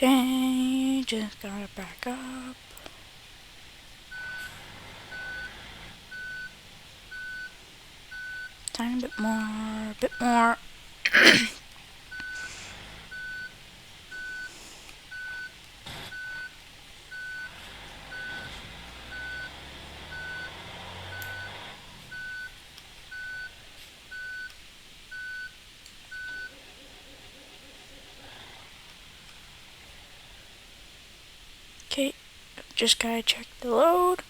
Okay, just gotta back up. Tiny bit more, bit more. Okay, just gotta check the load.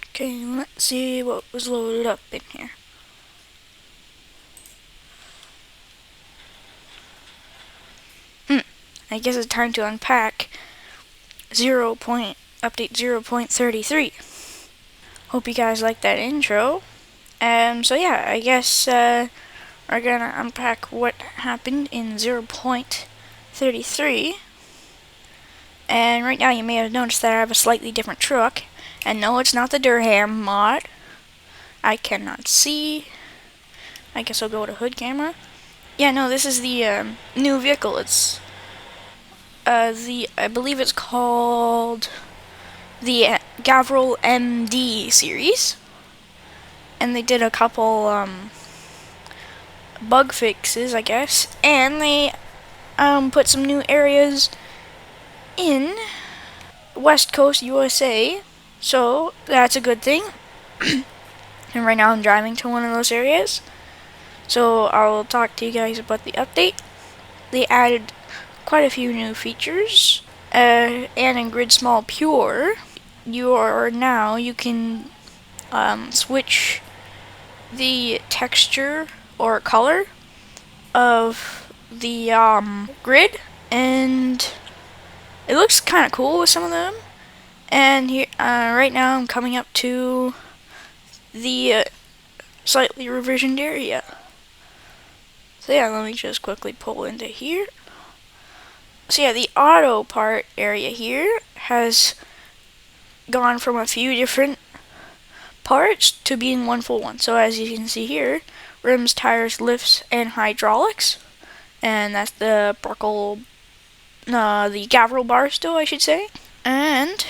Okay, let's see what was loaded up in here. I guess it's time to unpack update 0.33. Hope you guys like that intro. So yeah, I guess we're gonna unpack what happened in 0.33. And right now you may have noticed that I have a slightly different truck. And no, it's not the Durham mod. I cannot see. I guess I'll go to hood camera. Yeah, no, this is the new vehicle. It's I believe it's called the Gavril MD-Series. And they did a couple bug fixes, I guess. And they put some new areas in West Coast USA. So that's a good thing. And right now I'm driving to one of those areas. So I'll talk to you guys about the update. They added quite a few new features. And in Grid Small Pure, you can switch the texture or color of the grid, and it looks kind of cool with some of them. And here, right now I'm coming up to the slightly revisioned area. So yeah, let me just quickly pull into here. So yeah, the auto part area here has gone from a few different parts to being one full one. So as you can see here, rims, tires, lifts, and hydraulics. And that's the the Gavril bar still, I should say. And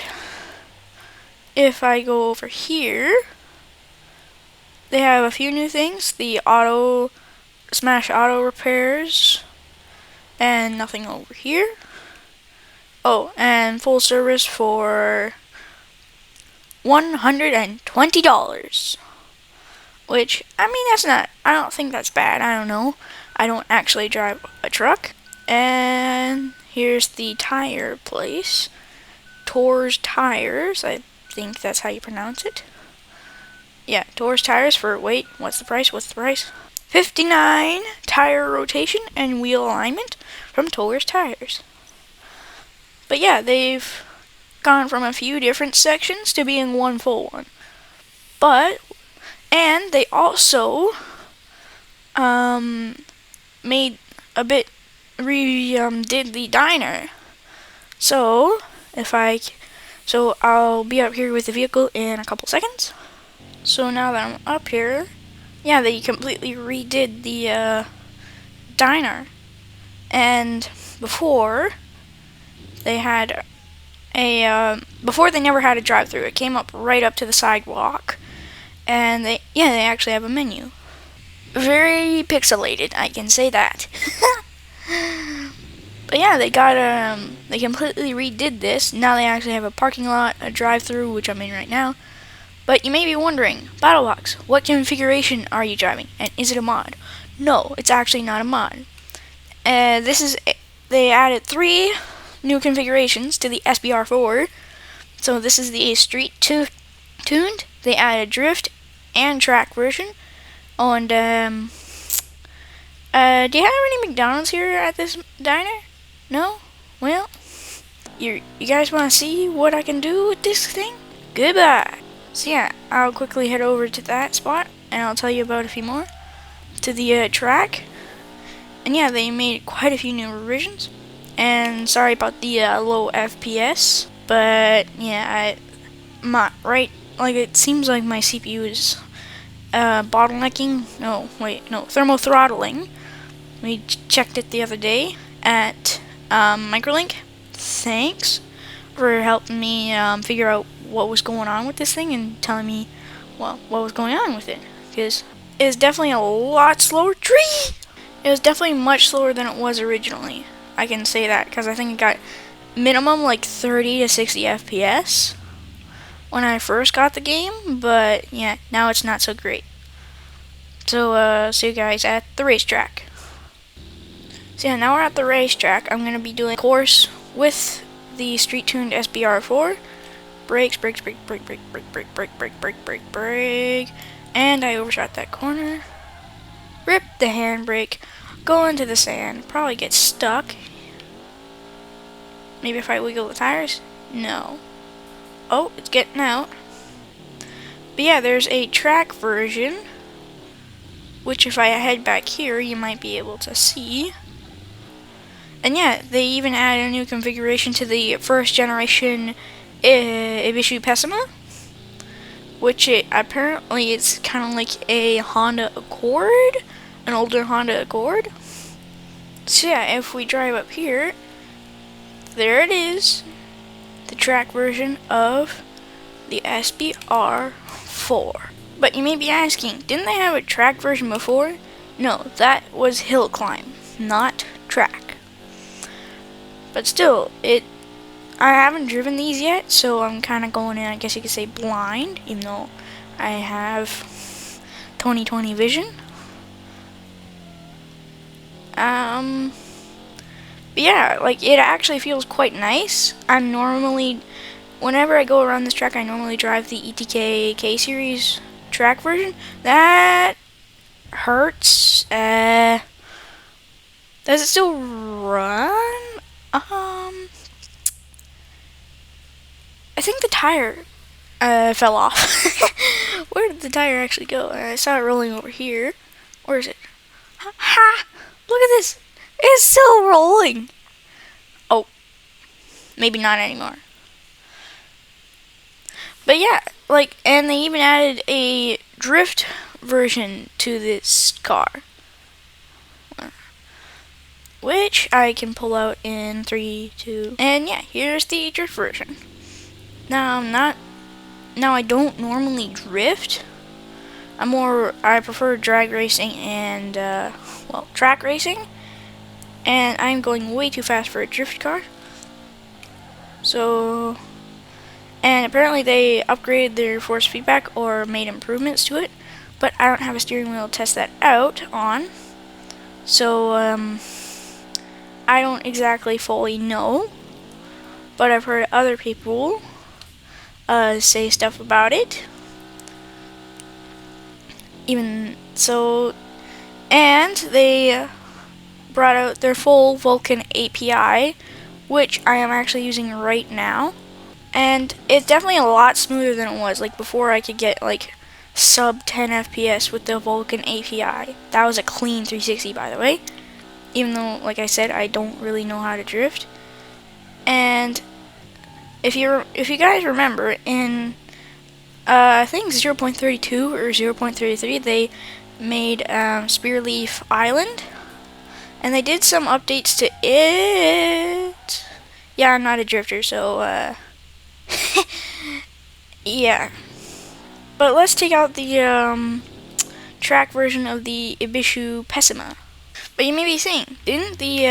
if I go over here, they have a few new things. The smash auto repairs, and nothing over here. Oh, and full service for $120. Which, I mean, I don't think that's bad. I don't know. I don't actually drive a truck. And here's the tire place. Tor's Tires. I think that's how you pronounce it. Yeah, Tor's Tires for, wait, what's the price? 59 tire rotation and wheel alignment from Tor's Tires. But yeah, they've gone from a few different sections to being one full one. And they also did the diner. So I'll be up here with the vehicle in a couple seconds. So now that I'm up here, yeah, they completely redid the diner. And before they never had a drive-through. It came up right up to the sidewalk, and they actually have a menu. Very pixelated, I can say that. But yeah, they completely redid this. Now they actually have a parking lot, a drive-through, which I'm in right now. But you may be wondering, BattleBox, what configuration are you driving, and is it a mod? No, it's actually not a mod. They added 3 new configurations to the SBR4. So this is the street tuned. They added drift and track version. Oh, and do you have any McDonald's here at this diner? No? Well, you guys want to see what I can do with this thing? Goodbye. So yeah, I'll quickly head over to that spot, and I'll tell you about a few more. To the track. And yeah, they made quite a few new revisions. And sorry about the low FPS. But yeah, like it seems like my CPU is bottlenecking. No, wait, no, thermal throttling. We checked it the other day at Microlink. Thanks for helping me figure out what was going on with this thing and telling me, well, what was going on with it. Because it is definitely a lot slower. Tree! It was definitely much slower than it was originally. I can say that because I think it got minimum like 30 to 60 FPS when I first got the game, but yeah, now it's not so great. So, see you guys at the racetrack. So yeah, now we're at the racetrack. I'm going to be doing a course with the street-tuned SBR4. Brakes, brakes, brake, brake, brake, brake, brake, brake, brake, brake, brake, brake. And I overshot that corner. Rip the handbrake. Go into the sand. Probably get stuck. Maybe if I wiggle the tires? No. Oh, it's getting out. But yeah, there's a track version, which if I head back here, you might be able to see. And yeah, they even added a new configuration to the first generation Ibishu Pessima, which apparently it's kind of like a Honda Accord, an older Honda Accord. So yeah, if we drive up here, there it is, the track version of the SBR4. But you may be asking, didn't they have a track version before? No, that was hill climb, not track. But still, I haven't driven these yet, so I'm kind of going in, I guess you could say, blind, even though I have 20/20 vision. But yeah, like, it actually feels quite nice. Whenever I go around this track, I normally drive the ETK K-Series track version. That hurts. Does it still run? I think the tire fell off. Where did the tire actually go? I saw it rolling over here. Where is it? Ha! Look at this! It's still rolling! Oh. Maybe not anymore. But yeah, like, and they even added a drift version to this car, which I can pull out in 3, 2, and yeah, here's the drift version. Now I don't normally drift. I prefer drag racing and, well, track racing. And I'm going way too fast for a drift car. So, and apparently they upgraded their force feedback or made improvements to it. But I don't have a steering wheel to test that out on. So, I don't exactly fully know. But I've heard other people say stuff about it. Even so, and they brought out their full Vulkan API, which I am actually using right now. And it's definitely a lot smoother than it was. Like before, I could get like sub 10 FPS with the Vulkan API. That was a clean 360, by the way. Even though, like I said, I don't really know how to drift. And if you guys remember, in I think 0.32 or 0.33, they made Spearleaf Island, and they did some updates to it. Yeah, I'm not a drifter, so yeah. But let's take out the track version of the Ibishu Pessima. But you may be saying, didn't the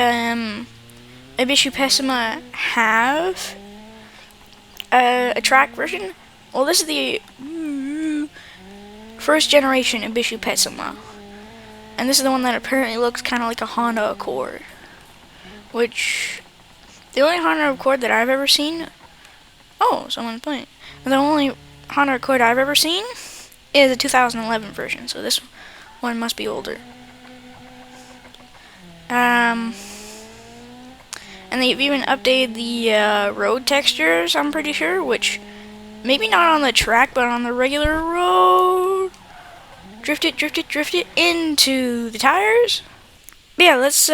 Ibishu Pessima have a track version? Well, this is the first generation Ibishu Pessima. And this is the one that apparently looks kind of like a Honda Accord. Which, the only Honda Accord that I've ever seen... Oh, someone's playing. The only Honda Accord I've ever seen is a 2011 version. So this one must be older. And they've even updated the road textures, I'm pretty sure, which... Maybe not on the track, but on the regular road. Drift it, drift it, drift it into the tires. But yeah, let's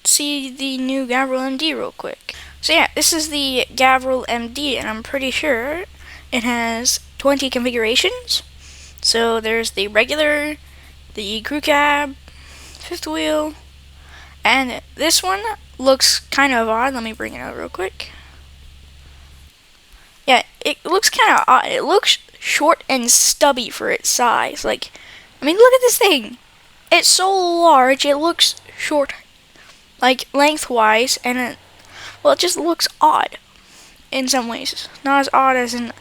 see the new Gavril MD real quick. So yeah, this is the Gavril MD, and I'm pretty sure it has 20 configurations. So there's the regular, the crew cab, fifth wheel, and this one looks kind of odd. Let me bring it out real quick. Yeah, it looks kind of odd. It looks short and stubby for its size. Like, I mean, look at this thing. It's so large, it looks short, like lengthwise, and it just looks odd in some ways. Not as odd as in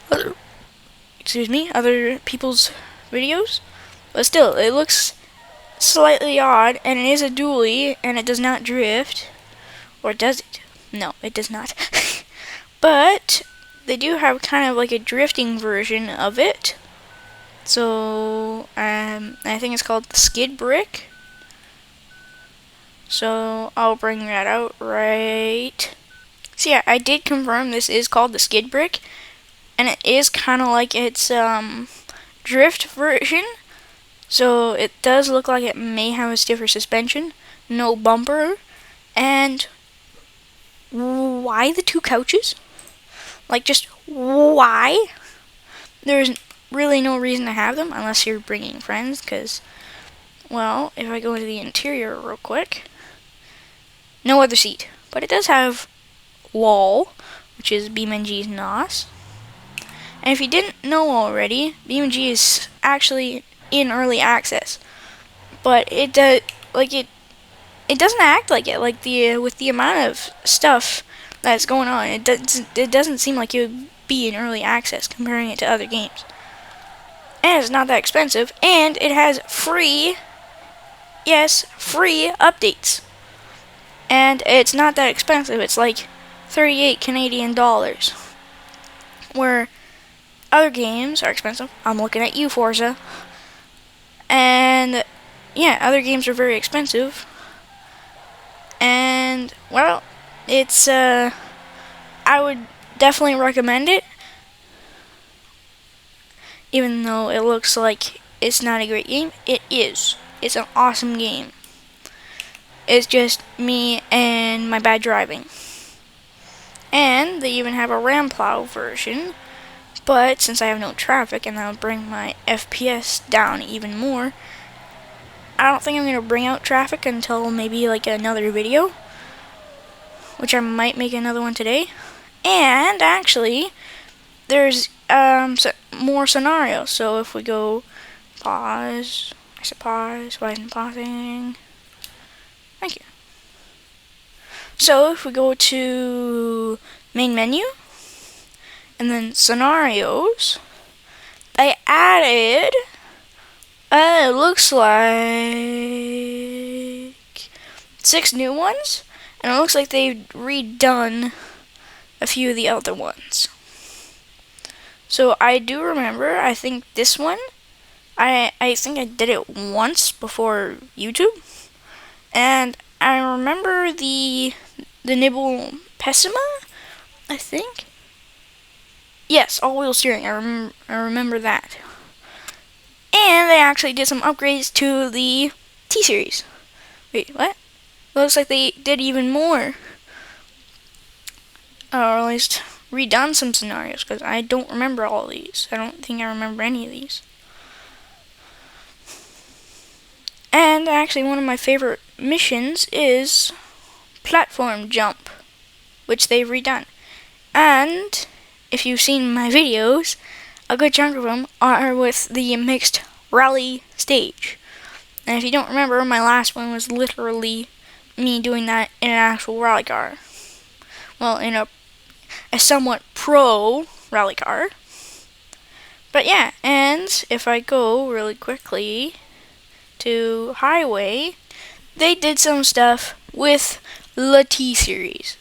other people's videos, but still, it looks slightly odd, and it is a dually, and it does not drift. Or does it? No, it does not. But they do have kind of like a drifting version of it. So, I think it's called the skid brick. So, I'll bring that out right. So yeah, I did confirm this is called the skid brick. And it is kind of like its drift version. So it does look like it may have a stiffer suspension, no bumper, and why the two couches? Like, just why? There's really no reason to have them unless you're bringing friends, because, well, if I go into the interior real quick, no other seat. But it does have wall, which is Beamng's NOS. And if you didn't know already, Beamng is actually in early access. But it does, like, it doesn't act like it. Like, with the amount of stuff that's going on, it doesn't seem like it would be in early access comparing it to other games. And it's not that expensive, and it has free updates. And it's not that expensive. It's like 38 Canadian dollars. Where other games are expensive. I'm looking at you, Forza. And yeah, other games are very expensive. And well, it's I would definitely recommend it. Even though it looks like it's not a great game, it is. It's an awesome game. It's just me and my bad driving. And they even have a ram plow version. But since I have no traffic and that would bring my FPS down even more, I don't think I'm going to bring out traffic until maybe like another video. Which I might make another one today. And actually, there's more scenarios. So if we go pause, I said pause, why isn't pausing? Thank you. So if we go to main menu, and then scenarios, they added, it looks like 6 new ones, and it looks like they've redone a few of the other ones. So I do remember, I think this one, I think I did it once before YouTube, and I remember the Nibble Pessima, I think. Yes, all-wheel steering, I remember that. And they actually did some upgrades to the T-Series. Wait, what? Looks like they did even more. Or at least redone some scenarios, because I don't remember all these. I don't think I remember any of these. And actually one of my favorite missions is platform jump, which they've redone. And if you've seen my videos, a good chunk of them are with the mixed rally stage. And if you don't remember, my last one was literally me doing that in an actual rally car. Well, in a somewhat pro rally car. But yeah, and if I go really quickly to highway, they did some stuff with the T-Series.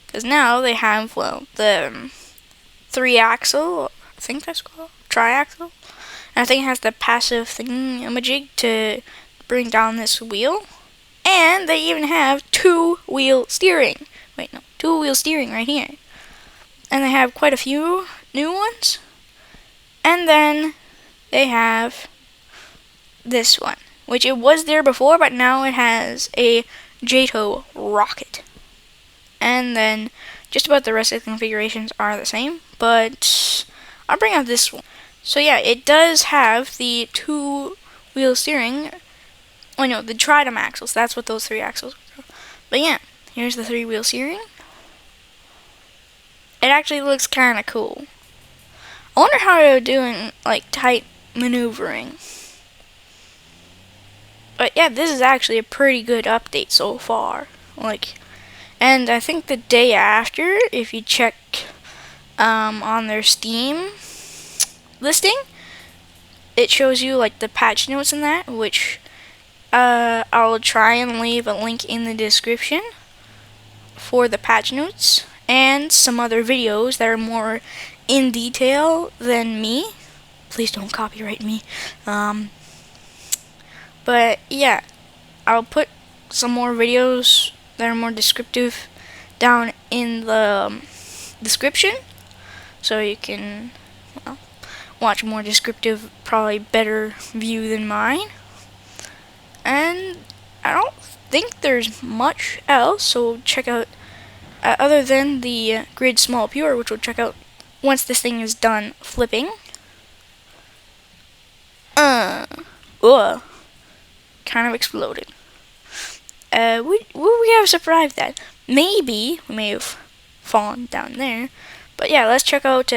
Because now they have, well, the 3-axle, I think that's called, tri-axle. And I think it has the passive thingamajig to bring down this wheel. And they even have 2-wheel steering. Wait, no, 2-wheel steering right here. And they have quite a few new ones. And then they have this one, which it was there before, but now it has a JATO rocket. and then just about the rest of the configurations are the same, but I'll bring out this one. So yeah, it does have the 2-wheel steering. Oh no, the tridem axles, that's what those 3 axles are. But yeah, here's the 3-wheel steering. It actually looks kind of cool. I wonder how it would do in like tight maneuvering. But yeah, this is actually a pretty good update so far. And I think the day after, if you check on their Steam listing, it shows you like the patch notes and that, which I'll try and leave a link in the description for the patch notes and some other videos that are more in detail than me. Please don't copyright me. But yeah, I'll put some more videos that are more descriptive down in the description, so you can watch a more descriptive, probably better view than mine. And I don't think there's much else, so check out, other than the grid small pure, which we'll check out once this thing is done flipping. Kind of exploded. Would we have survived that? Maybe we may have fallen down there. But yeah, let's check out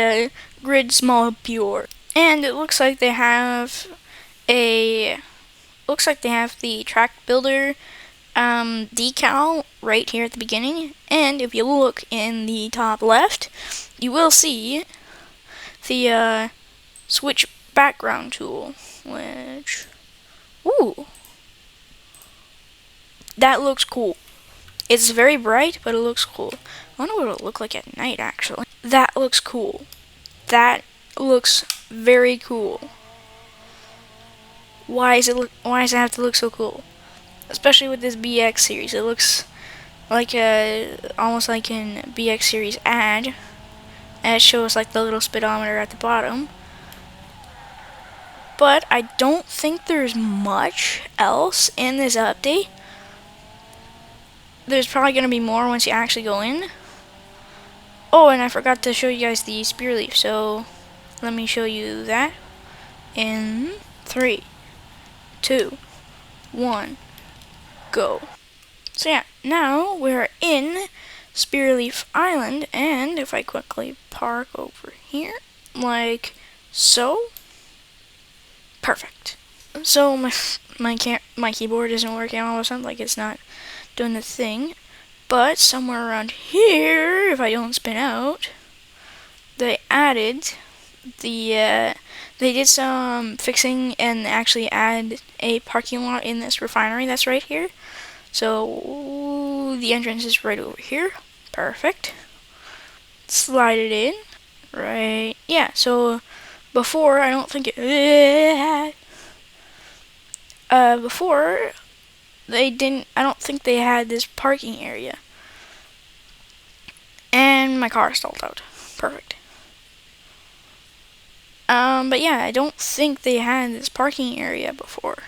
grid small pure. And it looks like they have the track builder decal right here at the beginning. And if you look in the top left, you will see the switch background tool, which, ooh, that looks cool. It's very bright, but it looks cool. I wonder what it'll look like at night, actually. That looks cool. That looks very cool. Why does it have to look so cool? Especially with this BX series. It looks like almost like an BX series ad. And it shows like the little speedometer at the bottom. But I don't think there's much else in this update. There's probably going to be more once you actually go in. Oh, and I forgot to show you guys the spear leaf, so let me show you that in 3, 2, 1, go. So yeah, now we're in Spearleaf Island, and if I quickly park over here, like so, perfect. So my keyboard isn't working all of a sudden, like it's not doing the thing, but somewhere around here, if I don't spin out, they added they did some fixing and actually add a parking lot in this refinery that's right here. So the entrance is right over here. Perfect. Slide it in. Right. Yeah, so before, I don't think it... before, I don't think they had this parking area. And my car stalled out. Perfect. But yeah, I don't think they had this parking area before.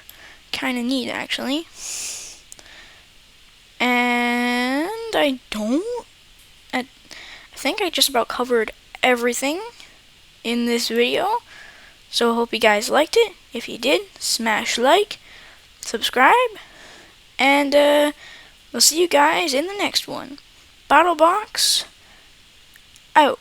Kinda neat, actually. And I think I just about covered everything in this video. So I hope you guys liked it. If you did, smash like, subscribe, and we'll see you guys in the next one. BattleBox out.